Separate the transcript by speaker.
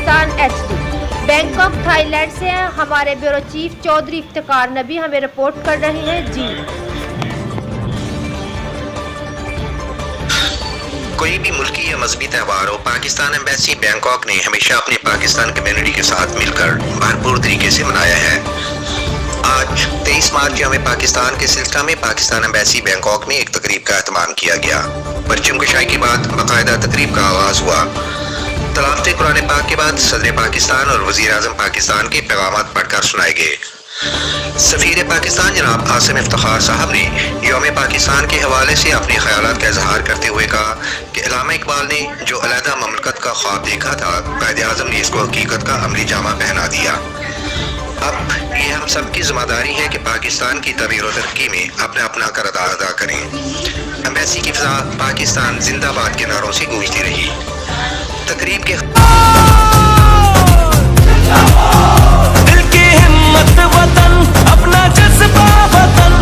Speaker 1: Pakistan HD। Bangkok Thailand से हमारे bureau chief Chaudhary Iftikhar नबी हमें रिपोर्ट कर रहे हैं। जी,
Speaker 2: कोई भी मुल्की या मजहबी त्यौहार हो, पाकिस्तान एम्बेसी बैंकॉक ने हमेशा अपनी पाकिस्तान कम्युनिटी के साथ मिलकर भरपूर तरीके से मनाया है। आज 23 मार्च यौम पाकिस्तान के सिलसिले में पाकिस्तान एम्बेसी बैंकॉक में एक तकरीब का एहतमाम किया गया। परचम कशाई के बाद बाकायदा तकरीब का आगाज हुआ। तलावत कुरान पाक के बाद सदर पाकिस्तान और वज़ीर आज़म पाकिस्तान के पैगामात पढ़कर सुनाए गए। सफ़ीर पाकिस्तान जनाब आसिम इफ्तिखार साहब ने यौम पाकिस्तान के हवाले से अपने ख्यालात का इजहार करते हुए कहा कि अल्लामा इकबाल ने जो अलहदा ममलकत का ख्वाब देखा था, कायद आज़म ने इसको हकीकत का अमली जामा पहना दिया। अब ये हम सब की जिम्मेदारी है कि पाकिस्तान की तबीर और तरक्की में अपना अपना किरदार अदा करें। एम्बेसी की फिजा पाकिस्तान जिंदाबाद के नारों से गूंजती रही। तकरीब के
Speaker 3: दिल की हिम्मत वतन, अपना जज्बा वतन,